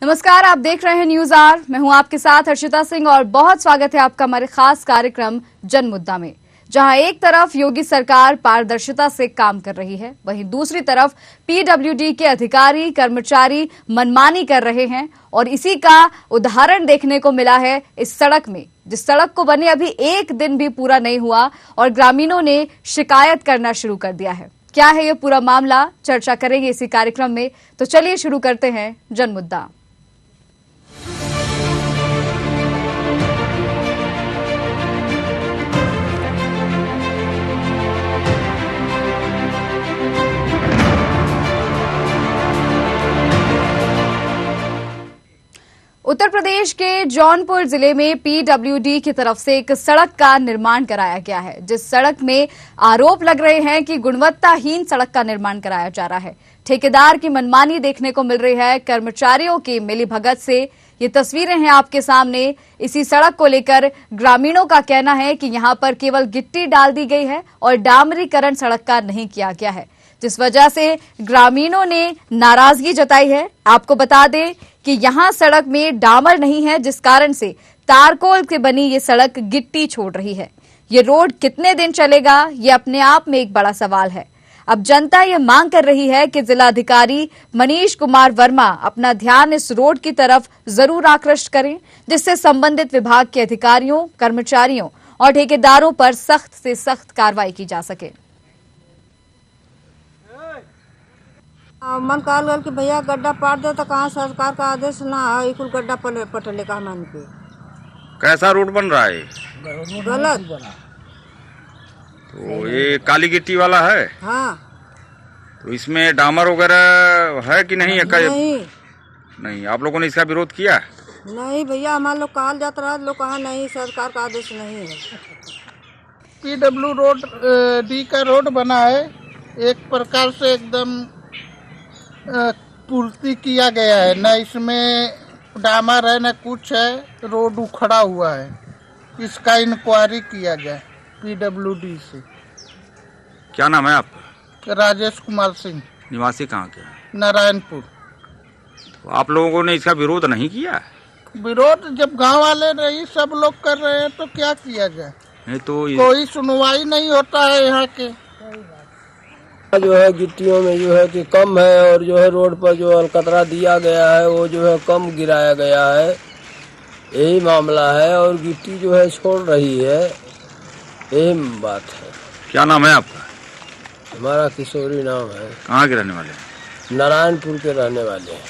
नमस्कार, आप देख रहे हैं न्यूज आर। मैं हूं आपके साथ हर्षिता सिंह और बहुत स्वागत है आपका हमारे खास कार्यक्रम जन मुद्दा में, जहां एक तरफ योगी सरकार पारदर्शिता से काम कर रही है, वहीं दूसरी तरफ पीडब्ल्यूडी के अधिकारी कर्मचारी मनमानी कर रहे हैं। और इसी का उदाहरण देखने को मिला है इस सड़क में, जिस सड़क को बने अभी एक दिन भी पूरा नहीं हुआ और ग्रामीणों ने शिकायत करना शुरू कर दिया है। क्या है ये पूरा मामला, चर्चा करेंगे इसी कार्यक्रम में। तो चलिए शुरू करते हैं जन मुद्दा। उत्तर प्रदेश के जौनपुर जिले में पीडब्ल्यूडी की तरफ से एक सड़क का निर्माण कराया गया है, जिस सड़क में आरोप लग रहे हैं कि गुणवत्ताहीन सड़क का निर्माण कराया जा रहा है। ठेकेदार की मनमानी देखने को मिल रही है, कर्मचारियों की मिलीभगत से। ये तस्वीरें हैं आपके सामने। इसी सड़क को लेकर ग्रामीणों का कहना है कि यहां पर केवल गिट्टी डाल दी गई है और डामरीकरण सड़क का नहीं किया गया है, जिस वजह से ग्रामीणों ने नाराजगी जताई है। आपको बता दें कि यहां सड़क में डामर नहीं है, जिस कारण से तारकोल से बनी ये सड़क गिट्टी छोड़ रही है। ये रोड कितने दिन चलेगा, ये अपने आप में एक बड़ा सवाल है। अब जनता ये मांग कर रही है कि जिलाधिकारी मनीष कुमार वर्मा अपना ध्यान इस रोड की तरफ जरूर आकृष्ट करें, जिससे संबंधित विभाग के अधिकारियों, कर्मचारियों और ठेकेदारों पर सख्त से सख्त कार्रवाई की जा सके। मन काल गल कि भैया गड्ढा पाट दे तो कहाँ सरकार का आदेश ना है, कुल गड्ढा पटले का मान के। कैसा रोड बन रहा है? गलत। तो ये काली गिट्टी वाला है? हाँ। तो इसमें डामर वगैरह है कि नहीं है? नहीं नहीं। आप लोगों ने इसका विरोध किया? नहीं भैया, हमारे लोग कहा जाता रहा, लोग कहा नहीं, सरकार का आदेश नहीं है। पीडब्ल्यू रोड डी का रोड बना है, एक प्रकार से एकदम पूर्ति किया गया है, न इसमें डामर है न कुछ है, रोड उखड़ा हुआ है। इसका इंक्वायरी किया जाए पीडब्ल्यूडी से। क्या नाम है आपका? राजेश कुमार सिंह। निवासी कहाँ के? नारायणपुर। तो आप लोगों ने इसका विरोध नहीं किया? विरोध जब गांव वाले नहीं सब लोग कर रहे हैं तो क्या किया जाए? नहीं तो कोई सुनवाई नहीं होता है यहाँ के। जो है गिट्टियों में जो है कि कम है, और जो है रोड पर जो अलकतरा दिया गया है वो जो है कम गिराया गया है, यही मामला है। और गिट्टी जो है छोड़ रही है, यही बात है। क्या नाम है आपका? हमारा किशोरी नाम है। कहाँ के रहने वाले हैं? नारायणपुर के रहने वाले हैं।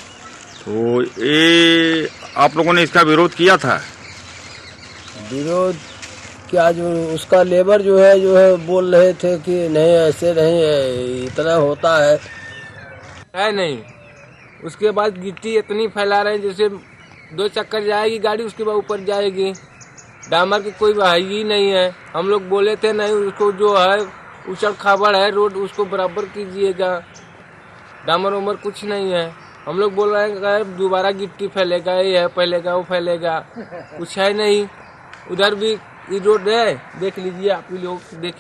तो ये आप लोगों ने इसका विरोध किया था? विरोध क्या, जो उसका लेबर जो है बोल रहे थे कि नहीं ऐसे नहीं है, इतना होता है नहीं। उसके बाद गिट्टी इतनी फैला रहे हैं जैसे 2 चक्कर जाएगी गाड़ी, उसके बाद ऊपर जाएगी। डामर की कोई भाई ही नहीं है। हम लोग बोले थे नहीं, उसको जो है उछड़ खाबड़ है रोड, उसको बराबर कीजिएगा। डामर उमर कुछ नहीं है। हम लोग बोल रहे हैं दोबारा गिट्टी फैलेगा, ये फैलेगा, वो फैलेगा, कुछ है नहीं। उधर भी ये रोड है, देख लीजिए आप लोग, देख।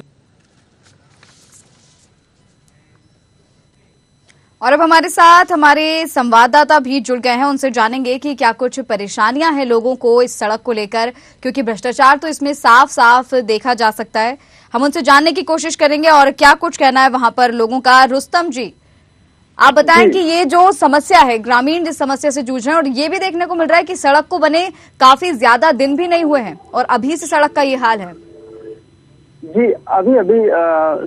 और अब हमारे साथ हमारे संवाददाता भी जुड़ गए हैं, उनसे जानेंगे कि क्या कुछ परेशानियां हैं लोगों को इस सड़क को लेकर, क्योंकि भ्रष्टाचार तो इसमें साफ साफ देखा जा सकता है। हम उनसे जानने की कोशिश करेंगे और क्या कुछ कहना है वहां पर लोगों का। रुस्तम जी, आप बताएं कि ये जो समस्या है, ग्रामीण जिस समस्या से जूझ रहे हैं, और ये भी देखने को मिल रहा है कि सड़क को बने काफी ज्यादा दिन भी नहीं हुए हैं और अभी से सड़क का ये हाल है। जी, अभी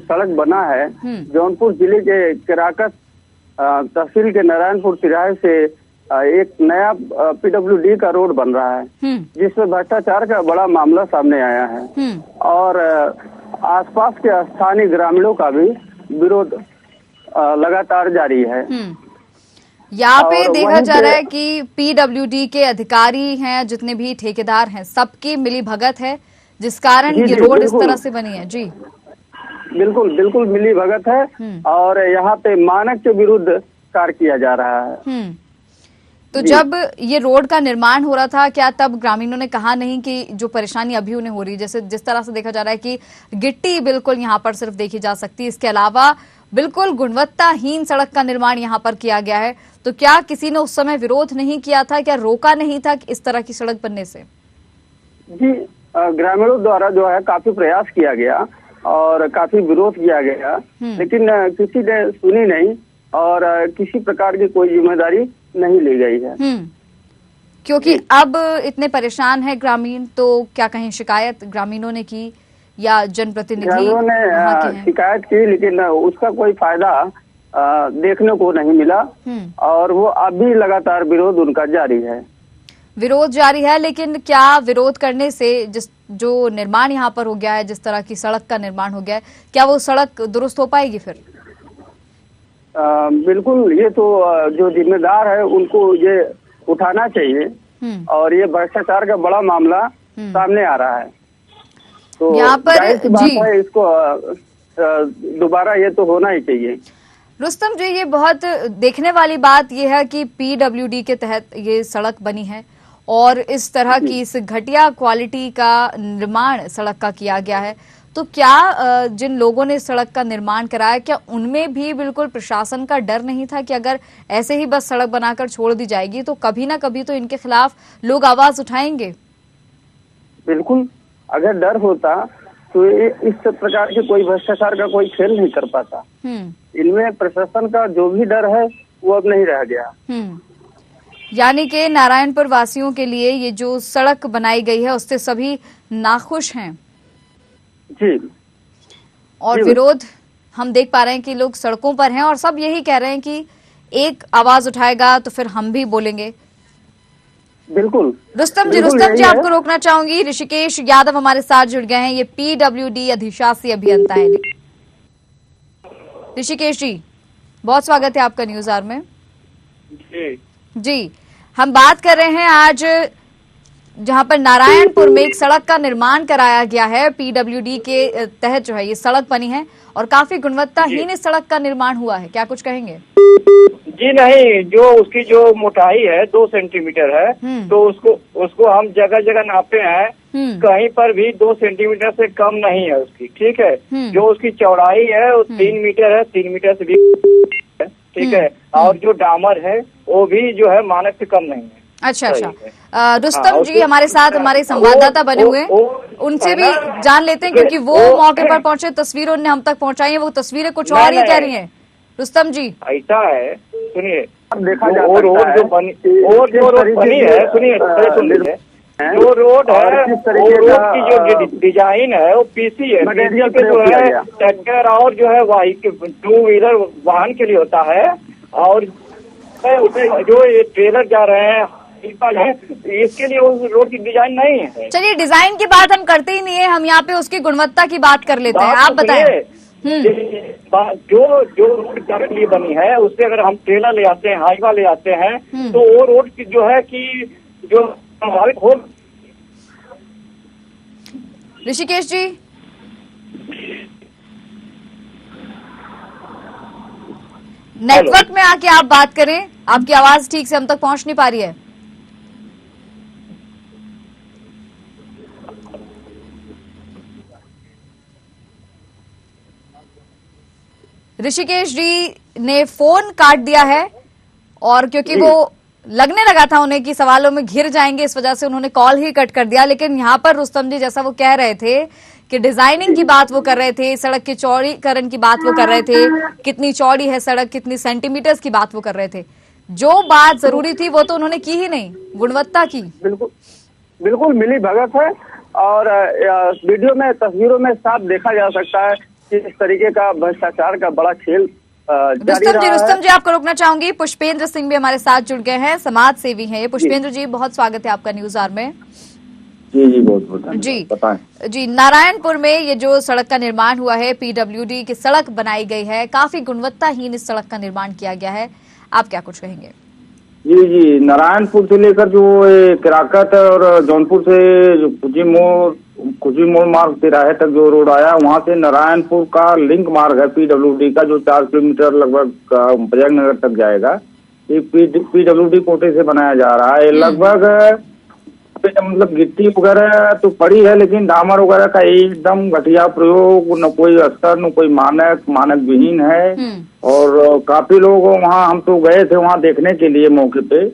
सड़क बना है। जौनपुर जिले के केराकत तहसील के नारायणपुर तिराहे से एक नया पीडब्ल्यूडी का रोड बन रहा है, जिसमें भ्रष्टाचार का बड़ा मामला सामने आया है। और आसपास के स्थानीय ग्रामीणों का भी विरोध लगातार जारी है। यहाँ पे देखा जा रहा है कि पीडब्ल्यूडी के अधिकारी हैं, जितने भी ठेकेदार हैं, सबकी मिलीभगत है, जिस कारण ये रोड इस तरह से बनी है। जी बिल्कुल मिलीभगत है और यहाँ पे मानक के विरुद्ध कार्य किया जा रहा है। तो जब ये रोड का निर्माण हो रहा था, क्या तब ग्रामीणों ने कहा नहीं कि जो परेशानी अभी उन्हें हो रही है, जैसे जिस तरह से देखा जा रहा है कि गिट्टी बिल्कुल यहाँ पर सिर्फ देखी जा सकती है, इसके अलावा बिल्कुल गुणवत्ताहीन सड़क का निर्माण यहाँ पर किया गया है। तो क्या किसी ने उस समय विरोध नहीं किया था, क्या रोका नहीं था इस तरह की सड़क बनने से? जी, ग्रामीणों द्वारा जो है काफी प्रयास किया गया और काफी विरोध किया गया, लेकिन किसी ने सुनी नहीं और किसी प्रकार की कोई जिम्मेदारी नहीं ली गई है। क्योंकि अब इतने परेशान है ग्रामीण, तो क्या कहीं शिकायत ग्रामीणों ने की या जनप्रतिनिधि ग्रामीणों ने वहाँ के हैं? शिकायत की, लेकिन उसका कोई फायदा देखने को नहीं मिला और वो अब भी लगातार विरोध उनका जारी है। विरोध जारी है, लेकिन क्या विरोध करने से जो निर्माण यहाँ पर हो गया है, जिस तरह की सड़क का निर्माण हो गया है, क्या वो सड़क दुरुस्त हो पाएगी फिर? बिल्कुल, ये तो जो जिम्मेदार है उनको ये उठाना चाहिए और ये भ्रष्टाचार का बड़ा मामला सामने आ रहा है। तो यहाँ पर जाहिर सी बात है, इसको दोबारा ये तो होना ही चाहिए। रुस्तम जी, ये बहुत देखने वाली बात ये है कि पीडब्ल्यूडी के तहत ये सड़क बनी है और इस तरह की इस घटिया क्वालिटी का निर्माण सड़क का किया गया है। तो क्या जिन लोगों ने सड़क का निर्माण कराया, क्या उनमें भी बिल्कुल प्रशासन का डर नहीं था कि अगर ऐसे ही बस सड़क बनाकर छोड़ दी जाएगी तो कभी ना कभी तो इनके खिलाफ लोग आवाज उठाएंगे? बिल्कुल, अगर डर होता तो इस प्रकार के कोई भ्रष्टाचार का कोई खेल नहीं कर पाता। इनमें प्रशासन का जो भी डर है वो अब नहीं रह गया। यानी कि नारायणपुर वासियों के लिए ये जो सड़क बनाई गई है उससे सभी नाखुश हैं जी। और विरोध हम देख पा रहे हैं कि लोग सड़कों पर हैं और सब यही कह रहे हैं कि एक आवाज उठाएगा तो फिर हम भी बोलेंगे। बिल्कुल रुस्तम जी आपको रोकना चाहूंगी। ऋषिकेश यादव हमारे साथ जुड़ गए हैं, ये पीडब्ल्यूडी अधिशासी अभियंता है। ऋषिकेश जी, बहुत स्वागत है आपका न्यूज आवर में। जी, हम बात कर रहे हैं आज जहां पर नारायणपुर में एक सड़क का निर्माण कराया गया है, पीडब्ल्यूडी के तहत जो है ये सड़क बनी है और काफी गुणवत्ताहीन इस सड़क का निर्माण हुआ है, क्या कुछ कहेंगे? जी नहीं, जो उसकी जो मोटाई है 2 सेंटीमीटर है, तो उसको हम जगह जगह नापे हैं, कहीं पर भी 2 सेंटीमीटर से कम नहीं है उसकी, ठीक है। जो उसकी चौड़ाई है वो 3 मीटर है, 3 मीटर से भी है, ठीक है। और जो डामर है वो भी जो है मानक से कम नहीं है। अच्छा। रुस्तम जी हमारे साथ हमारे संवाददाता बने हुए हैं, उनसे भी जान लेते हैं क्योंकि वो मौके पर पहुंचे, तस्वीरें उन्हें हम तक पहुंचाई हैं, वो तस्वीरें कुछ और ही कह रही हैं। रुस्तम जी, ऐसा है, सुनिए, देखा जा वो रोड जो बनी है, सुनिए, जो रोड है वो रोड की जो डिजाइन है वो पीसी है, मटेरियल पे जो है ट्रैक्टर और जो है 2 व्हीलर वाहन के लिए होता है, और जो ये ट्रेलर जा रहे हैं इसके लिए उस रोड की डिजाइन नहीं है। चलिए, डिजाइन की बात हम करते ही नहीं है, हम यहाँ पे उसकी गुणवत्ता की बात कर लेते हैं। आप बताएं। जो रोड के लिए बनी है उससे अगर हम ट्रेलर ले आते हैं, हाईवा ले आते हैं, तो वो रोड की जो है कि जो प्रभावित हो। ऋषिकेश जी, नेटवर्क में आके आप बात करें, आपकी आवाज ठीक से हम तक पहुंच नहीं पा रही है। ऋषिकेश जी ने फोन काट दिया है और क्योंकि वो लगने लगा था उन्हें कि सवालों में घिर जाएंगे, इस वजह से उन्होंने कॉल ही कट कर दिया। लेकिन यहाँ पर रुस्तम जी, जैसा वो कह रहे थे कि डिजाइनिंग की बात वो कर रहे थे, सड़क के चौड़ीकरण की बात वो कर रहे थे, कितनी चौड़ी है सड़क, कितनी सेंटीमीटर्स की बात वो कर रहे थे। जो बात जरूरी थी वो तो उन्होंने की ही नहीं, गुणवत्ता की। बिल्कुल मिली भगत है और वीडियो में, तस्वीरों में साफ देखा जा सकता है कि इस तरीके का भ्रष्टाचार का बड़ा खेल रुस्तम जी आपको रोकना चाहूंगी। पुष्पेंद्र सिंह भी हमारे साथ जुड़ गए हैं, समाज सेवी हैं ये। पुष्पेंद्र जी, बहुत स्वागत है आपका न्यूज आवर में। जी बहुत जी बताएं। जी, नारायणपुर में ये जो सड़क का निर्माण हुआ है, पीडब्ल्यूडी की सड़क बनाई गई है, काफी गुणवत्ताहीन इस सड़क का निर्माण किया गया है, आप क्या कुछ कहेंगे? जी, नारायणपुर से लेकर जो किराकत और जौनपुर से खुजी मोड़ मार्ग तिराहे तक जो रोड आया, वहां से नारायणपुर का लिंक मार्ग है पीडब्ल्यूडी का, जो 4 किलोमीटर लगभग बजरंग नगर तक जाएगा। ये पीडब्ल्यूडी कोटे से बनाया जा रहा है। लगभग पे मतलब गिट्टी वगैरह तो पड़ी है, लेकिन डामर वगैरह का एकदम घटिया प्रयोग, न कोई अस्तर न कोई मानक विहीन है। और काफी लोग वहाँ, हम तो गए थे वहाँ देखने के लिए मौके पे,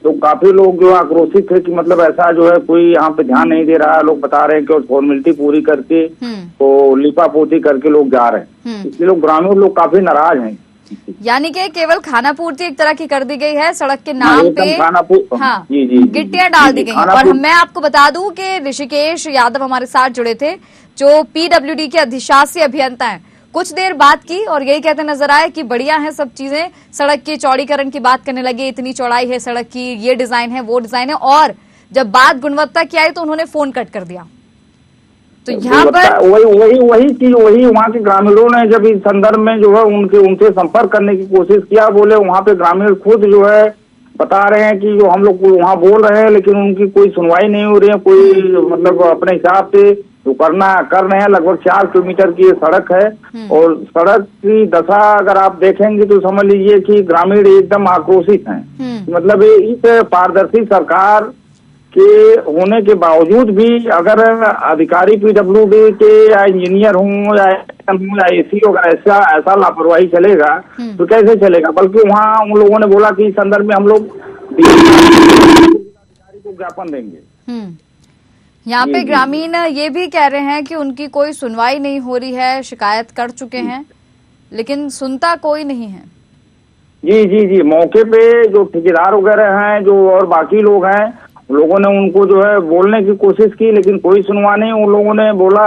तो काफी लोग जो आक्रोशित थे कि मतलब ऐसा जो है कोई यहाँ पे ध्यान नहीं दे रहा है। लोग बता रहे हैं कि फॉर्मेलिटी पूरी करके तो लिपा पोती करके लोग जा रहे हैं, इसलिए लोग ग्रामीण लोग काफी नाराज हैं। यानी कि केवल खाना पूर्ति एक तरह की कर दी गई है, सड़क के नाम पे हाँ गिट्टियां डाल दी गई हैं। और मैं आपको बता दूं कि ऋषिकेश यादव हमारे साथ जुड़े थे, जो पीडब्ल्यूडी के अधिशासी अभियंता हैं। कुछ देर बात की और यही कहते नजर आए कि बढ़िया है सब चीजें, सड़क के चौड़ीकरण की बात करने लगे, इतनी चौड़ाई है सड़क की, ये डिजाइन है वो डिजाइन है। और जब बात गुणवत्ता की आई तो उन्होंने फोन कट कर दिया। तो यहाँ पर वही चीज वहाँ के ग्रामीणों ने जब इस संदर्भ में जो है उनसे संपर्क करने की कोशिश किया, बोले वहाँ पे ग्रामीण खुद जो है बता रहे हैं कि जो हम लोग वहाँ बोल रहे हैं लेकिन उनकी कोई सुनवाई नहीं हो रही है। कोई मतलब अपने हिसाब से जो करना कर रहे हैं। लगभग 4 किलोमीटर की सड़क है और सड़क की दशा अगर आप देखेंगे तो समझ लीजिए कि ग्रामीण एकदम आक्रोशित हैं। मतलब इस पारदर्शी सरकार के होने के बावजूद भी अगर अधिकारी पीडब्ल्यूडी के या इंजीनियर हों या एसी होगा, ऐसा लापरवाही चलेगा तो कैसे चलेगा। बल्कि वहाँ उन लोगों ने बोला कि इस संदर्भ में हम लोग अधिकारी को ज्ञापन देंगे। यहाँ पे ग्रामीण ये भी कह रहे हैं कि उनकी कोई सुनवाई नहीं हो रही है, शिकायत कर चुके हैं लेकिन सुनता कोई नहीं है। जी मौके पे जो ठेकेदार वगैरह हैं जो और बाकी लोग हैं, लोगों ने उनको जो है बोलने की कोशिश की लेकिन कोई सुनवाई नहीं। उन लोगों ने बोला,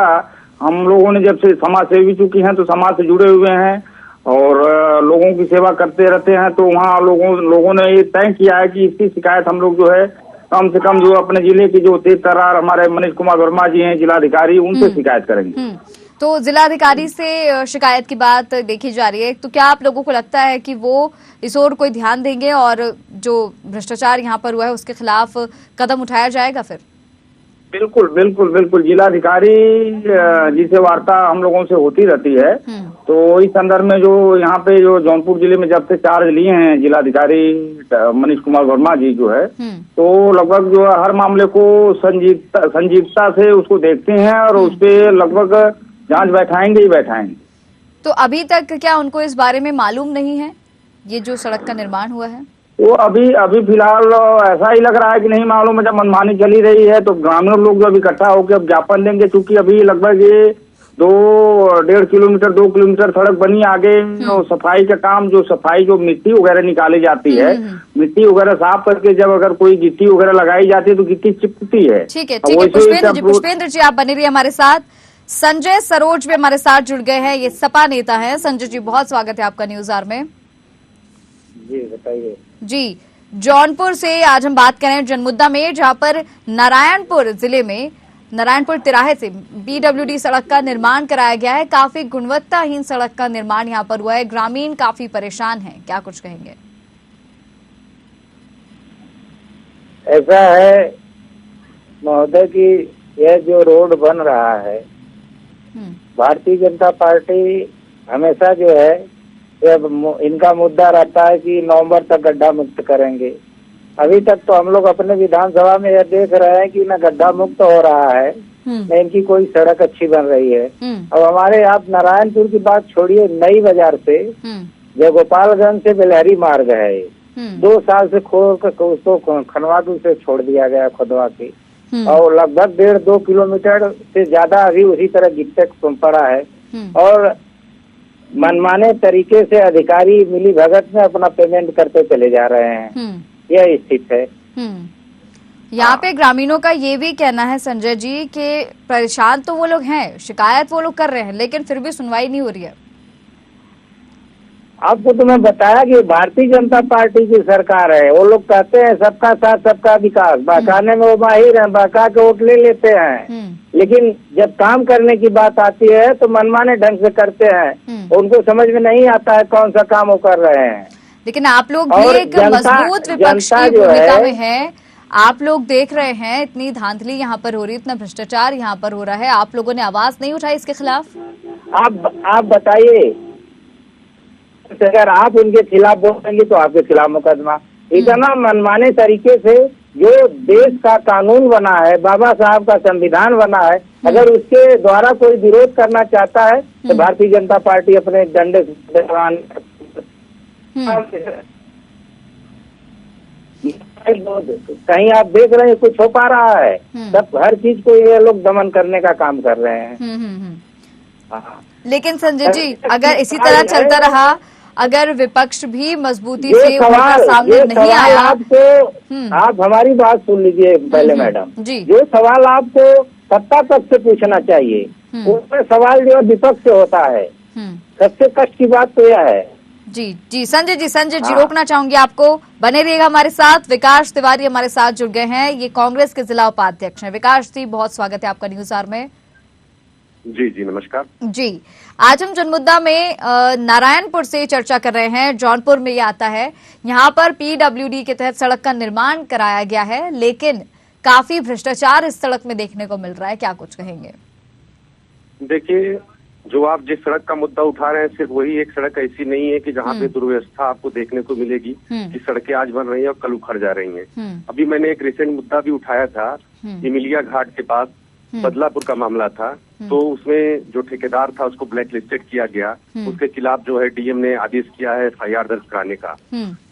हम लोगों ने जब से समाज सेवी चुकी हैं तो समाज से जुड़े हुए हैं और लोगों की सेवा करते रहते हैं, तो वहाँ लोगों ने ये तय किया है कि इसकी शिकायत हम लोग जो है कम से कम जो अपने जिले की जो तेज तर्रार हमारे मनीष कुमार वर्मा जी हैं जिलाधिकारी, उनसे शिकायत करेंगे। तो जिलाधिकारी से शिकायत की बात देखी जा रही है, तो क्या आप लोगों को लगता है कि वो इस ओर कोई ध्यान देंगे और जो भ्रष्टाचार यहाँ पर हुआ है उसके खिलाफ कदम उठाया जाएगा फिर? बिल्कुल जिलाधिकारी जिसे वार्ता हम लोगों से होती रहती है, तो इस संदर्भ में जो यहाँ पे जो जौनपुर जिले में जब से चार्ज लिए हैं जिलाधिकारी मनीष कुमार वर्मा जी जो है, तो लगभग जो हर मामले को संजीवता से उसको देखते हैं और उस पर लगभग जांच बैठाएंगे ही बैठाएंगे। तो अभी तक क्या उनको इस बारे में मालूम नहीं है ये जो सड़क का निर्माण हुआ है? वो अभी फिलहाल ऐसा ही लग रहा है कि नहीं मालूम है। जब मनमानी चली रही है तो ग्रामीण लोग जो इकट्ठा होकर अब ज्ञापन देंगे, क्योंकि अभी लगभग ये 2-1.5 किलोमीटर 2 किलोमीटर सड़क बनी आगे और सफाई का काम, जो मिट्टी वगैरह निकाली जाती है, मिट्टी वगैरह साफ करके जब अगर कोई गिट्टी वगैरह लगाई जाती है तो गिट्टी चिपकती है। ठीक है पुष्पेंद्र जी आप बने रहिए हमारे साथ। संजय सरोज भी हमारे साथ जुड़ गए हैं, ये सपा नेता है। संजय जी बहुत स्वागत है आपका न्यूज आवर में। जी बताइए। जी, जौनपुर से आज हम बात करें जनमुद्दा में, जहां पर नारायणपुर जिले में नारायणपुर तिराहे से पीडब्ल्यूडी सड़क का निर्माण कराया गया है। काफी गुणवत्ताहीन सड़क का निर्माण यहां पर हुआ है, ग्रामीण काफी परेशान हैं, क्या कुछ कहेंगे? ऐसा है महोदय कि यह जो रोड बन रहा है, भारतीय जनता पार्टी हमेशा जो है इनका मुद्दा रहता है कि नवंबर तक गड्ढा मुक्त करेंगे। अभी तक तो हम लोग अपने विधानसभा में यह देख रहे हैं कि न गड्ढा मुक्त हो रहा है न इनकी कोई सड़क अच्छी बन रही है। अब हमारे आप नारायणपुर की बात छोड़िए, नई बाजार से जो गोपालगंज से बेलहरी मार्ग है, 2 साल से खोद कर उसको खनवा के उसे छोड़ दिया गया खुदवा के, और लगभग 1.5-2 किलोमीटर से ज्यादा अभी उसी तरह गिट्टी पड़ा है और मनमाने तरीके से अधिकारी मिली भगत में अपना पेमेंट करते चले जा रहे हैं। यह स्थिति है। यहाँ पे ग्रामीणों का ये भी कहना है संजय जी कि परेशान तो वो लोग हैं, शिकायत वो लोग कर रहे हैं लेकिन फिर भी सुनवाई नहीं हो रही है। आपको तो मैं बताया कि भारतीय जनता पार्टी की सरकार है, वो लोग कहते हैं सबका साथ सबका विकास, बहकाने में वो माहिर हैं, बहका के वोट ले लेते हैं, लेकिन जब काम करने की बात आती है तो मनमाने ढंग से करते हैं। उनको समझ में नहीं आता है कौन सा काम वो कर रहे हैं। लेकिन आप लोग भी एक मजबूत विपक्ष की भूमिका में हैं, आप लोग देख रहे हैं इतनी धांधली यहाँ पर हो रही, इतना भ्रष्टाचार यहाँ पर हो रहा है, आप लोगों ने आवाज नहीं उठाई इसके खिलाफ? आप बताइए, अगर आप उनके खिलाफ बोलेंगे तो आपके खिलाफ मुकदमा। इतना मनमाने तरीके से जो देश का कानून बना है, बाबा साहब का संविधान बना है, अगर उसके द्वारा कोई विरोध करना चाहता है तो भारतीय जनता पार्टी अपने डंडे से कहीं आप देख रहे हैं कुछ हो पा रहा है? सब हर चीज को ये लोग दमन करने का काम कर रहे हैं। हाँ। लेकिन संजय जी, अगर इसी तरह चलता रहा, अगर विपक्ष भी मजबूती से सामने नहीं आया, आपको आप हमारी बात सुन लीजिए पहले मैडम जी। जो सवाल आपको सत्ता पक्ष से पूछना चाहिए, उसमें सवाल जो विपक्ष से होता है। सबसे कष्ट की बात तो यह है। जी संजय जी रोकना चाहूंगी आपको, बने रहिएगा हमारे साथ। विकास तिवारी हमारे साथ जुड़ गए हैं, ये कांग्रेस के जिला उपाध्यक्ष हैं। विकास जी, बहुत स्वागत है आपका न्यूज आवर में। जी नमस्कार जी। आज हम जनमुद्दा में नारायणपुर से चर्चा कर रहे हैं। जौनपुर में ये आता है, यहाँ पर पीडब्ल्यूडी के तहत सड़क का निर्माण कराया गया है, लेकिन काफी भ्रष्टाचार इस सड़क में देखने को मिल रहा है। क्या कुछ कहेंगे? देखिए, जो आप जिस सड़क का मुद्दा उठा रहे हैं, सिर्फ वही एक सड़क ऐसी नहीं है कि जहाँ पे दुर्व्यवस्था आपको देखने को मिलेगी कि सड़कें आज बन रही हैं और कल उखड़ जा रही हैं। अभी मैंने एक रिसेंट मुद्दा भी उठाया था, इमिलिया घाट के पास बदलापुर का मामला था। तो उसमें जो ठेकेदार था उसको ब्लैक लिस्टेड किया गया, उसके खिलाफ जो है डीएम ने आदेश किया है FIR दर्ज कराने का।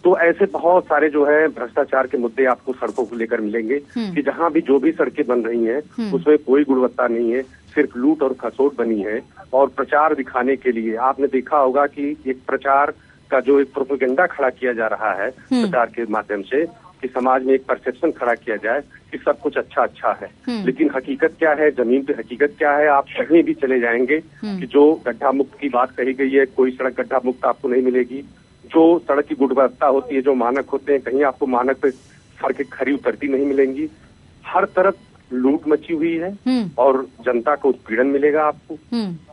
तो ऐसे बहुत सारे जो है भ्रष्टाचार के मुद्दे आपको सड़कों को लेकर मिलेंगे कि जहाँ भी जो भी सड़कें बन रही हैं उसमें कोई गुणवत्ता नहीं है, सिर्फ लूट और खसोट बनी है। और प्रचार दिखाने के लिए आपने देखा होगा कि एक प्रचार का जो एक प्रोपेगेंडा खड़ा किया जा रहा है प्रचार के माध्यम से, कि समाज में एक परसेप्शन खड़ा किया जाए कि सब कुछ अच्छा है। लेकिन हकीकत क्या है, जमीन पे हकीकत क्या है, आप कहीं भी चले जाएंगे कि जो गड्ढा मुक्त की बात कही गई है, कोई सड़क गड्ढा मुक्त आपको नहीं मिलेगी। जो सड़क की गुणवत्ता होती है, जो मानक होते हैं, कहीं आपको मानक पे सड़कें खरी उतरती नहीं मिलेंगी। हर तरफ लूट मची हुई है और जनता को उत्पीड़न मिलेगा आपको।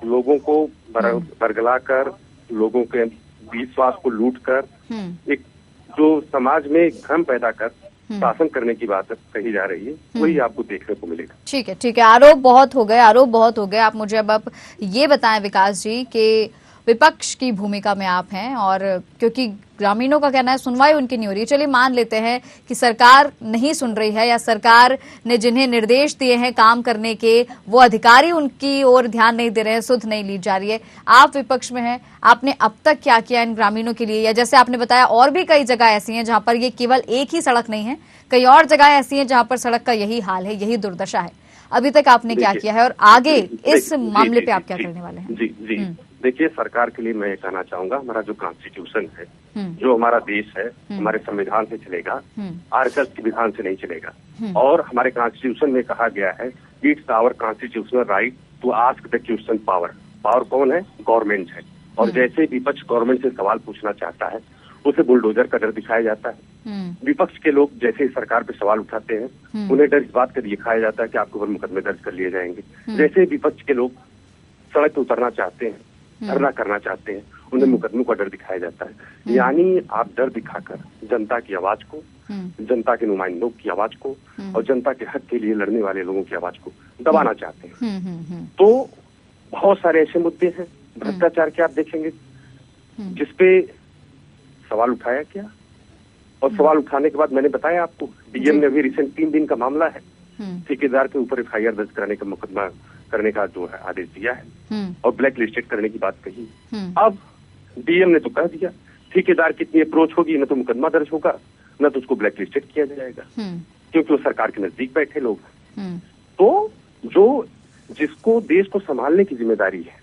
लोगों को बरगला कर, लोगों के विश्वास को लूट कर, एक जो समाज में भ्रम पैदा कर शासन करने की बात कही जा रही है, वही आपको देखने को मिलेगा। ठीक है। आरोप बहुत हो गए। आप मुझे अब ये बताएं विकास जी कि विपक्ष की भूमिका में आप हैं, और क्योंकि ग्रामीणों का कहना है सुनवाई उनकी नहीं हो रही। चलिए मान लेते हैं कि सरकार नहीं सुन रही है, या सरकार ने जिन्हें निर्देश दिए हैं काम करने के, वो अधिकारी उनकी ओर ध्यान नहीं दे रहे हैं, सुध नहीं ली जा रही है। आप विपक्ष में हैं, आपने अब तक क्या किया इन ग्रामीणों के लिए? या जैसे आपने बताया और भी कई जगह ऐसी हैं जहां पर ये केवल एक ही सड़क नहीं है, कई और जगह ऐसी हैं जहां पर सड़क का यही हाल है, यही दुर्दशा है। अभी तक आपने क्या किया है और आगे इस मामले पे आप क्या करने वाले हैं? जी देखिए, सरकार के लिए मैं ये कहना चाहूंगा, हमारा जो कॉन्स्टिट्यूशन है, जो हमारा देश है, हमारे संविधान से चलेगा, आर्टिकल के विधान से नहीं चलेगा। और हमारे कॉन्स्टिट्यूशन में कहा गया है, it's our constitutional right to ask the question power कौन है? गवर्नमेंट है। और जैसे विपक्ष गवर्नमेंट से सवाल पूछना चाहता है, उसे बुलडोजर का डर दिखाया जाता है। विपक्ष के लोग जैसे सरकार पे सवाल उठाते हैं, उन्हें डर इस बात का दिखाया जाता है कि आपके ऊपर मुकदमे दर्ज कर लिए जाएंगे। जैसे विपक्ष के लोग सड़क पे उतरना चाहते हैं, धरना करना चाहते हैं, उन्हें मुकदमों का डर दिखाया जाता है। यानी आप डर दिखाकर जनता की आवाज को, जनता के नुमाइंदों की आवाज को और जनता के हक के लिए लड़ने वाले लोगों की आवाज को दबाना चाहते हैं। तो बहुत सारे ऐसे मुद्दे हैं भ्रष्टाचार के, आप देखेंगे जिसपे सवाल उठाया गया, और सवाल उठाने के बाद मैंने बताया आपको, डीएम ने अभी रिसेंट 3 दिन का मामला है, ठेकेदार के ऊपर FIR दर्ज कराने का मुकदमा करने का जो है आदेश दिया है और ब्लैक लिस्टेड करने की बात कही। अब डीएम ने तो कह दिया, ठेकेदार की इतनी अप्रोच होगी, न तो मुकदमा दर्ज होगा, न तो उसको ब्लैक लिस्टेड किया जाएगा, क्योंकि वो सरकार के नजदीक बैठे लोग हैं। तो जो जिसको देश को संभालने की जिम्मेदारी है,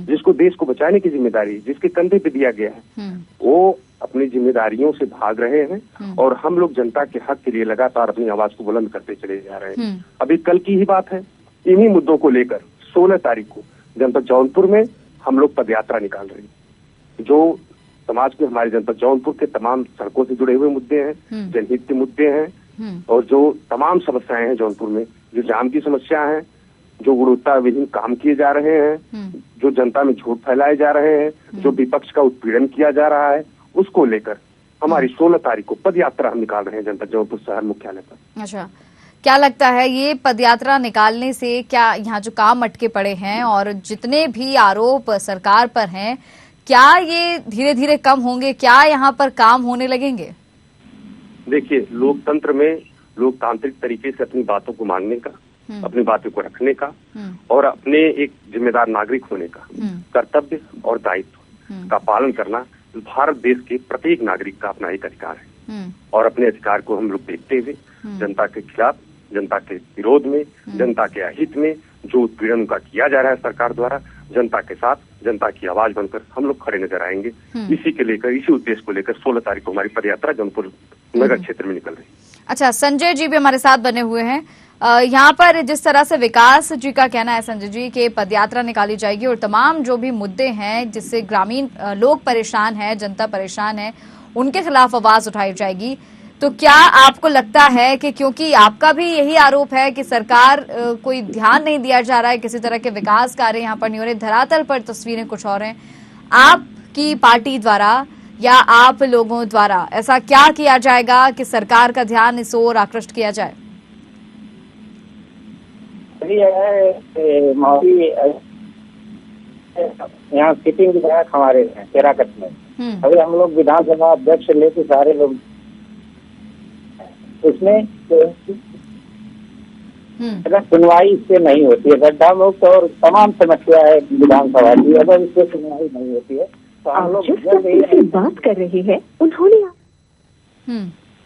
जिसको देश को बचाने की जिम्मेदारी, जिसके कंधे पे दिया गया है, वो अपनी जिम्मेदारियों से भाग रहे हैं। और हम लोग जनता के हक के लिए लगातार अपनी आवाज को बुलंद करते चले जा रहे हैं। अभी कल की ही बात है, इन्हीं मुद्दों को लेकर 16 तारीख को जनपद जौनपुर में हम लोग पदयात्रा निकाल रहे हैं। जो समाज में हमारे जनपद जौनपुर के तमाम सड़कों से जुड़े हुए मुद्दे हैं, जनहित के मुद्दे हैं, और जो तमाम समस्याएं हैं जौनपुर में, जो जाम की समस्या है, जो गुणवत्ता विहीन काम किए जा रहे हैं, जो जनता में झूठ फैलाए जा रहे हैं, जो विपक्ष का उत्पीड़न किया जा रहा है, उसको लेकर हमारी 16 तारीख को पदयात्रा हम निकाल रहे हैं जनपद जौनपुर शहर मुख्यालय पर। अच्छा, क्या लगता है ये पदयात्रा निकालने से क्या यहाँ जो काम अटके पड़े हैं और जितने भी आरोप सरकार पर हैं, क्या ये धीरे धीरे कम होंगे? क्या यहाँ पर काम होने लगेंगे? देखिए, लोकतंत्र में लोकतांत्रिक तरीके से अपनी बातों को मांगने का, अपनी बातों को रखने का और अपने एक जिम्मेदार नागरिक होने का कर्तव्य और दायित्व का पालन करना भारत देश के प्रत्येक नागरिक का अपना एक अधिकार है। और अपने अधिकार को हम लोग देखते हुए जनता के खिलाफ, जनता के विरोध में, जनता के अहित में जो उत्पीड़न उनका किया जा रहा है सरकार द्वारा, जनता के साथ, जनता की आवाज बनकर हम लोग खड़े नजर आएंगे। इसी के लेकर, इसी उद्देश्य को लेकर 16 तारीख को हमारी पदयात्रा जौनपुर नगर क्षेत्र में निकल रही है। अच्छा, संजय जी भी हमारे साथ बने हुए हैं। यहाँ पर जिस तरह से विकास जी का कहना है संजय जी के पदयात्रा निकाली जाएगी और तमाम जो भी मुद्दे हैं जिससे ग्रामीण लोग परेशान हैं, जनता परेशान है, उनके खिलाफ आवाज उठाई जाएगी, तो क्या आपको लगता है कि क्योंकि आपका भी यही आरोप है कि सरकार कोई ध्यान नहीं दिया जा रहा है, किसी तरह के विकास कार्य यहाँ पर नहीं हो रहे, धरातल पर तस्वीरें कुछ और हैं, आपकी पार्टी द्वारा या आप लोगों द्वारा ऐसा क्या किया जाएगा कि सरकार का ध्यान इस ओर आकृष्ट किया जाए? यहाँ सिटिंग विधायक हमारे हैं केराकत में, अभी हम लोग विधानसभा अध्यक्ष लेके सारे लोग उसमें अगर सुनवाई इससे नहीं होती है, गड्ढा मुक्त और तमाम समस्या है विधानसभा की, अगर इससे सुनवाई नहीं होती है तो हम लोग जिस बात कर रहे हैं उन्होंने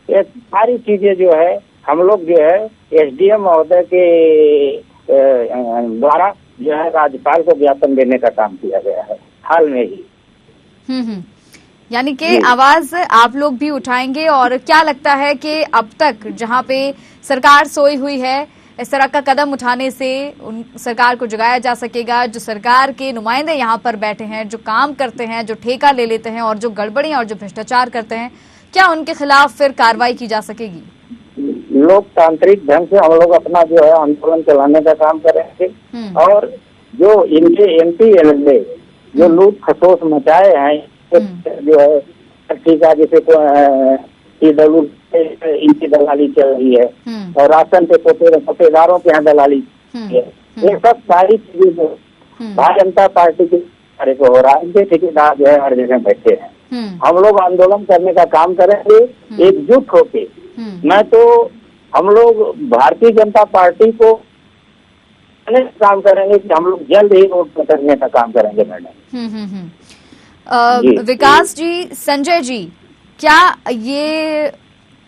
ये सारी चीजें जो है हम लोग जो है एसडीएम महोदय के द्वारा जो है राज्यपाल को ज्ञापन देने का काम किया गया है हाल में ही। यानी कि आवाज आप लोग भी उठाएंगे। और क्या लगता है कि अब तक जहां पे सरकार सोई हुई है, इस तरह का कदम उठाने से उन सरकार को जगाया जा सकेगा? जो सरकार के नुमाइंदे यहाँ पर बैठे हैं, जो काम करते हैं, जो ठेका ले लेते हैं और जो गड़बड़ियां और जो भ्रष्टाचार करते हैं, क्या उनके खिलाफ फिर कार्रवाई की जा सकेगी? लोकतांत्रिक ढंग से हम लोग अपना जो है आंदोलन चलाने का काम करेंगे और जो इनके एमपी एमएलए जो लूट खसोस मचाए हैं जो है ठेका जैसे PW इनकी दलाली चल रही है और राशन पे पटेदारों के यहाँ दलाली है, ये सब सारी चीजें जो भारतीय जनता पार्टी के कार्य को हो रहा है, इनके ठेकेदार जो है हर जगह बैठे हैं। हम लोग आंदोलन करने का काम करेंगे एकजुट होके। मैं तो हम लोग भारतीय जनता पार्टी को काम करेंगे कि हम लोग जल्द ही रोड पर करने का काम करेंगे मैडम। विकास जी, संजय जी, क्या ये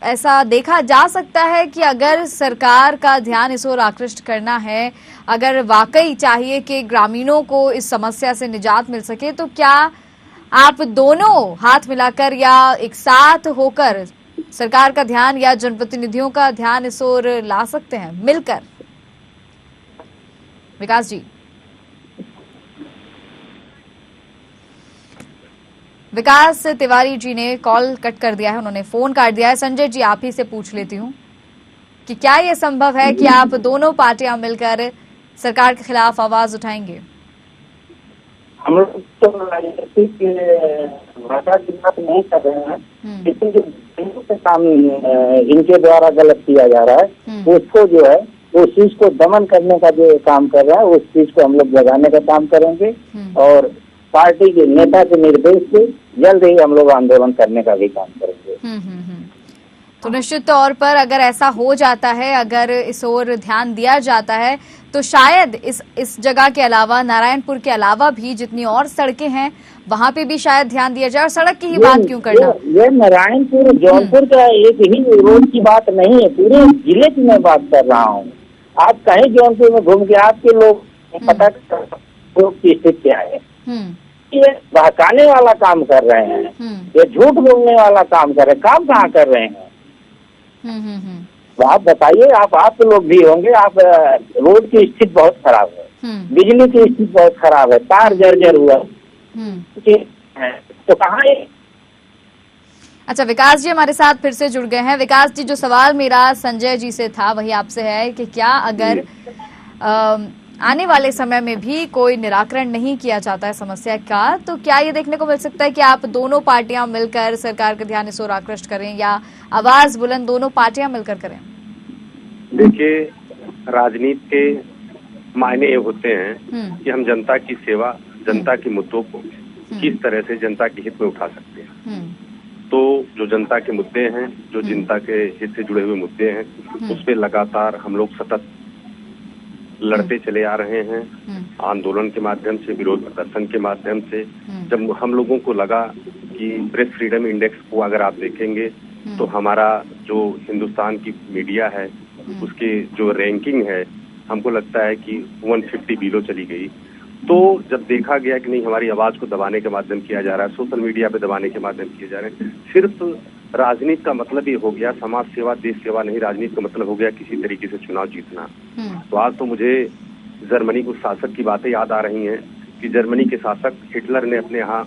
ऐसा देखा जा सकता है कि अगर सरकार का ध्यान इस ओर आकृष्ट करना है, अगर वाकई चाहिए कि ग्रामीणों को इस समस्या से निजात मिल सके, तो क्या आप दोनों हाथ मिलाकर या एक साथ होकर सरकार का ध्यान या जनप्रतिनिधियों का ध्यान इस ओर ला सकते हैं मिलकर? विकास जी। विकास तिवारी जी ने कॉल कट कर दिया है, उन्होंने फोन काट दिया है। संजय जी, आप ही से पूछ लेती हूँ कि क्या ये संभव है कि आप दोनों पार्टियां मिलकर सरकार के खिलाफ आवाज उठाएंगे? हम लोग तो राजनीति के भाषा की बात नहीं कर रहे हैं, लेकिन जो काम इनके द्वारा गलत किया जा रहा है उसको जो है उस चीज को दमन करने का जो काम कर रहा है उस चीज को हम लोग जगाने का काम करेंगे और पार्टी के नेता के निर्देश से जल्द ही हम लोग आंदोलन करने का भी काम करेंगे। तो निश्चित तौर पर अगर ऐसा हो जाता है, अगर इस ओर ध्यान दिया जाता है, तो शायद इस जगह के अलावा, नारायणपुर के अलावा भी जितनी और सड़कें हैं वहां पे भी शायद ध्यान दिया जाए। और सड़क की ही बात क्यों करना? ये नारायणपुर जौनपुर का एक ही रोड की बात नहीं है, पूरे जिले की मैं बात कर रहा हूँ। आप कहीं जौनपुर में घूम के आपके लोग पता लोग की स्थिति क्या है। ये बहकाने वाला काम कर रहे हैं, ये झूठ बोलने वाला काम कर रहे हैं, काम कहाँ कर रहे हैं? तो आप बताइए, आप लोग भी होंगे, आप रोड की स्थिति बहुत खराब है, बिजली की स्थिति बहुत खराब है, तार जर्जर हुआ तो कहाँ है? अच्छा, विकास जी हमारे साथ फिर से जुड़ गए हैं। विकास जी, जो सवाल मेरा संजय जी से था वही आपसे है कि क्या अगर आने वाले समय में भी कोई निराकरण नहीं किया जाता है समस्या का, तो क्या ये देखने को मिल सकता है कि आप दोनों पार्टियां मिलकर सरकार का ध्यान इस ओर आकृष्ट करें या आवाज बुलंद दोनों पार्टियां मिलकर करें? देखिए, राजनीति के मायने ये होते हैं कि हम जनता की सेवा, जनता के मुद्दों को किस तरह से जनता के हित में उठा सकते हैं। तो जो जनता के मुद्दे हैं, जो जनता के हित से जुड़े हुए मुद्दे हैं, उस पे लगातार हम लोग सतत लड़ते चले आ रहे हैं, आंदोलन के माध्यम से, विरोध प्रदर्शन के माध्यम से। जब हम लोगों को लगा कि प्रेस फ्रीडम इंडेक्स को अगर आप देखेंगे तो हमारा जो हिंदुस्तान की मीडिया है उसके जो रैंकिंग है, हमको लगता है कि 150 बिलो चली गई। तो जब देखा गया कि नहीं, हमारी आवाज को दबाने के माध्यम किया जा रहा है, सोशल मीडिया पे दबाने के माध्यम किए जा रहे हैं, सिर्फ राजनीति का मतलब ये हो गया समाज सेवा, देश सेवा नहीं, राजनीति का मतलब हो गया किसी तरीके से चुनाव जीतना। तो आज तो मुझे जर्मनी के शासक की बातें याद आ रही हैं कि जर्मनी के शासक हिटलर ने अपने यहाँ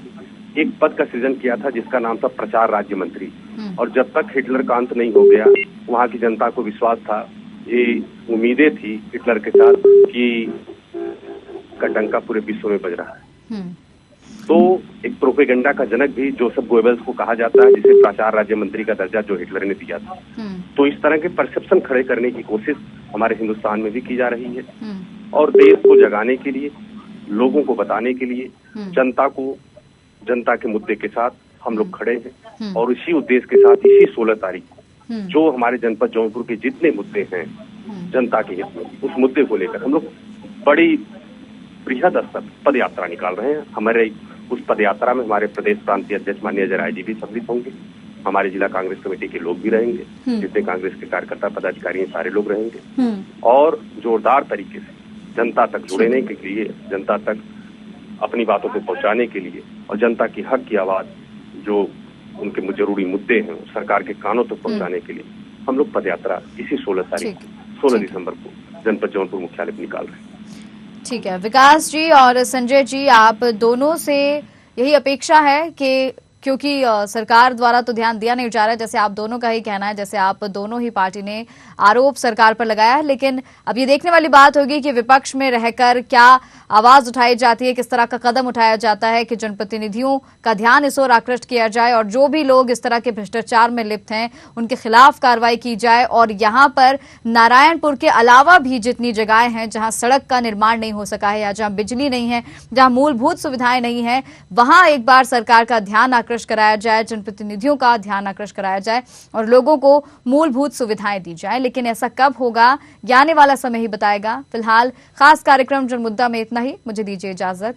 एक पद का सृजन किया था जिसका नाम था प्रचार राज्य मंत्री। और जब तक हिटलर का अंत नहीं हो गया, वहाँ की जनता को विश्वास था, ये उम्मीदें थी हिटलर के साथ कि का डंका पूरे विश्व में बज रहा है। तो एक प्रोपेगेंडा का जनक भी जोसेफ गोएबल्स को कहा जाता है, जिसे प्रचार राज्य मंत्री का दर्जा जो हिटलर ने दिया था। तो इस तरह के परसेप्शन खड़े करने की कोशिश हमारे हिंदुस्तान में भी की जा रही है और देश को जगाने के लिए, लोगों को बताने के लिए, जनता के मुद्दे के साथ हम लोग खड़े हैं। और इसी उद्देश्य के साथ इसी 16 तारीख को जो हमारे जनपद जौनपुर के जितने मुद्दे हैं जनता के हित में, उस मुद्दे को लेकर हम लोग बड़ी बृहद स्तर पद यात्रा निकाल रहे हैं। हमारे उस पद यात्रा में हमारे प्रदेश प्रांतीय अध्यक्ष माननीय अजय राय जी भी सम्मिलित होंगे, हमारे जिला कांग्रेस कमेटी के लोग भी रहेंगे, जितने कांग्रेस के कार्यकर्ता पदाधिकारी हैं सारे लोग रहेंगे और जोरदार तरीके से जनता तक जुड़ने के लिए, जनता तक अपनी बातों को पहुंचाने के लिए और जनता की हक की आवाज जो उनके जरूरी मुद्दे हैं सरकार के कानों तक पहुंचाने के लिए हम लोग पद यात्रा इसी 16 दिसंबर को जनपद जौनपुर मुख्यालय पर निकाल रहे हैं। ठीक है, विकास जी और संजय जी, आप दोनों से यही अपेक्षा है कि क्योंकि सरकार द्वारा तो ध्यान दिया नहीं जा रहा है, जैसे आप दोनों का ही कहना है, जैसे आप दोनों ही पार्टी ने आरोप सरकार पर लगाया है, लेकिन अब ये देखने वाली बात होगी कि विपक्ष में रहकर क्या आवाज उठाई जाती है, किस तरह का कदम उठाया जाता है कि जनप्रतिनिधियों का ध्यान इस ओर आकृष्ट किया जाए और जो भी लोग इस तरह के भ्रष्टाचार में लिप्त हैं उनके खिलाफ कार्रवाई की जाए। और यहाँ पर नारायणपुर के अलावा भी जितनी जगहें हैं जहां सड़क का निर्माण नहीं हो सका है या जहां बिजली नहीं है, जहां मूलभूत सुविधाएं नहीं है, वहां एक बार सरकार का ध्यान आकृष्ट कराया जाए, जनप्रतिनिधियों का ध्यान आकृष्ट कराया जाए और लोगों को मूलभूत सुविधाएं दी जाए। लेकिन ऐसा कब होगा, आने वाला समय ही बताएगा। फिलहाल खास कार्यक्रम जनमुद्दा में इतना ही, मुझे दीजिए इजाजत।